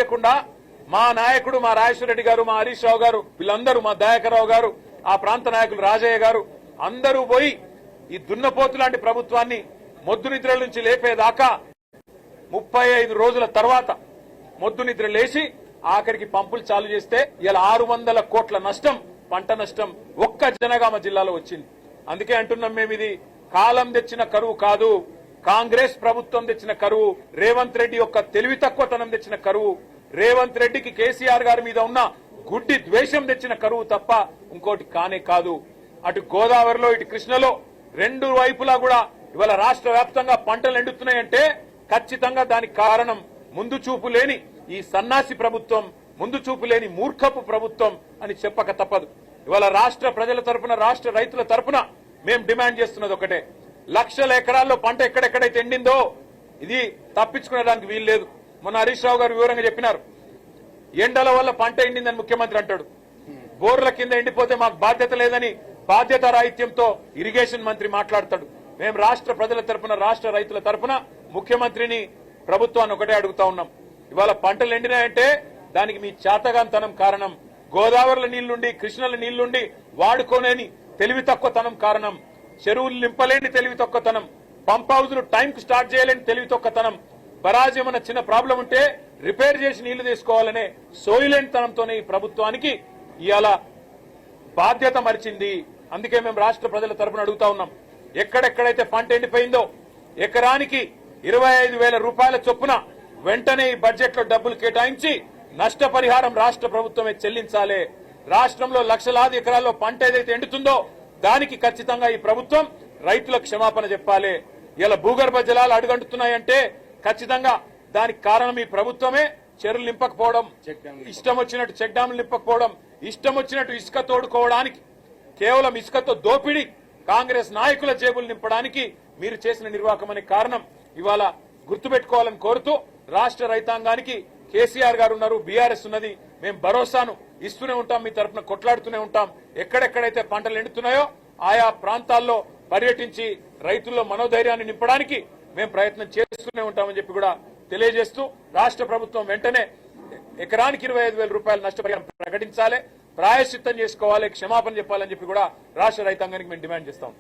ఇవ్వకుండా మా నాయకుడు మా రాజేశ్వర రెడ్డి గారు, మా హరీష్ రావు గారు, వీళ్ళందరూ, మా దయాకర్ రావు గారు, ఆ ప్రాంత నాయకులు రాజయ్య గారు అందరూ పోయి ఈ దున్నపోతు లాంటి ప్రభుత్వాన్ని మొద్దు నిద్రల నుంచి లేపేదాకా 35 రోజుల తర్వాత మొద్దు నిద్ర లేచి ఆఖరికి పంపులు చాలు చేస్తే ఇలా 600 కోట్ల నష్టం, పంట నష్టం ఒక్క జనగామ జిల్లాలో వచ్చింది. అందుకే అంటున్నాం మేము, ఇది కాలం తెచ్చిన కరువు కాదు, కాంగ్రెస్ ప్రభుత్వం తెచ్చిన కరువు, రేవంత్ రెడ్డి యొక్క తెలివి తక్కువతనం తెచ్చిన కరువు, రేవంత్ రెడ్డికి కేసీఆర్ గారి మీద ఉన్న గుడ్డి ద్వేషం తెచ్చిన కరువు తప్ప ఇంకోటి కానే కాదు. అటు గోదావరిలో ఇటు కృష్ణలో రెండు వైపులా కూడా ఇవాళ రాష్ట్ర వ్యాప్తంగా పంటలు ఎండుతున్నాయంటే ఖచ్చితంగా దానికి కారణం ముందు చూపు లేని ఈ సన్నాసి ప్రభుత్వం, ముందు చూపు లేని మూర్ఖపు ప్రభుత్వం అని చెప్పక తప్పదు. ఇవాళ రాష్ట్ర ప్రజల తరపున, రాష్ట్ర రైతుల తరపున మేము డిమాండ్ చేస్తున్నది ఒకటే, లక్షల ఎకరాల్లో పంట ఎక్కడెక్కడైతే ఎండిందో ఇది తప్పించుకునేదానికి వీలు లేదు. మొన్న హరీష్ రావు గారు వివరంగా చెప్పినారు, ఎండల వల్ల పంట ఎండిందని ముఖ్యమంత్రి అంటాడు, బోర్ల కింద ఎండిపోతే మాకు బాధ్యత లేదని బాధ్యత రాహిత్యంతో ఇరిగేషన్ మంత్రి మాట్లాడతాడు. మేము రాష్ట్ర ప్రజల తరపున, రాష్ట్ర రైతుల తరపున ముఖ్యమంత్రిని, ప్రభుత్వాన్ని ఒకటే అడుగుతా ఉన్నాం, ఇవాళ పంటలు ఎండినాయంటే దానికి మీ చేతగాంతనం కారణం, గోదావరిలో నీళ్లుండి కృష్ణల నీళ్లుండి వాడుకోలేని తెలివి తక్కువతనం కారణం, చెరువులు నింపలేని తెలివి తక్కువతనం, పంప్ హౌజులు టైంకు స్టార్ట్ చేయలేని తెలివి తక్కువతనం, బరాజ్ ఏమన్నా చిన్న ప్రాబ్లం ఉంటే రిపేర్ చేసి నీళ్లు తీసుకోవాలనే సోయిలేనితనంతోనే ఈ ప్రభుత్వానికి ఇవాళ బాధ్యత మరిచింది. అందుకే మేము రాష్ట్ర ప్రజల తరపున అడుగుతా ఉన్నాం, ఎక్కడెక్కడైతే పంట ఎండిపోయిందో ఎకరానికి 25,000 రూపాయల చొప్పున వెంటనే ఈ బడ్జెట్ లో డబ్బులు కేటాయించి నష్టపరిహారం రాష్ట్ర ప్రభుత్వమే చెల్లించాలి. రాష్ట్రంలో లక్షలాది ఎకరాల్లో పంట ఏదైతే ఎండుతుందో దానికి ఖచ్చితంగా ఈ ప్రభుత్వం రైతులకు క్షమాపణ చెప్పాలి. ఇలా భూగర్భ జలాలు అడుగంటున్నాయంటే ఖచ్చితంగా దానికి కారణం ఈ ప్రభుత్వమే. చెరువులు నింపకపోవడం, ఇష్టం వచ్చినట్టు చెక్ డ్యాములు నింపకపోవడం, ఇష్టం వచ్చినట్టు ఇసుక తోడుకోవడానికి, కేవలం ఇసుకతో దోపిడీ కాంగ్రెస్ నాయకుల జేబులు నింపడానికి మీరు చేసిన నిర్వాహకం అనే కారణం ఇవాళ గుర్తుపెట్టుకోవాలని కోరుతూ, రాష్ట్ర రైతాంగానికి కేసీఆర్ గారు ఉన్నారు, బీఆర్ఎస్ ఉన్నది, మేము భరోసాను ఇస్తూనే ఉంటాం, మీ తరఫున కొట్లాడుతూనే ఉంటాం. ఎక్కడెక్కడైతే పంటలు ఎండుతున్నాయో ఆయా ప్రాంతాల్లో పర్యటించి రైతుల్లో మనోధైర్యాన్ని నింపడానికి మేము ప్రయత్నం చేస్తూనే ఉంటామని చెప్పి కూడా తెలియజేస్తూ, రాష్ట్ర ప్రభుత్వం వెంటనే ఎకరానికి 25,000 రూపాయల నష్టపరిహారం ప్రకటించాలి, ప్రాయశ్చిత్తం చేసుకోవాలి, క్షమాపణ చెప్పాలని చెప్పి కూడా రాష్ట్ర రైతాంగానికి మేము డిమాండ్ చేస్తాం.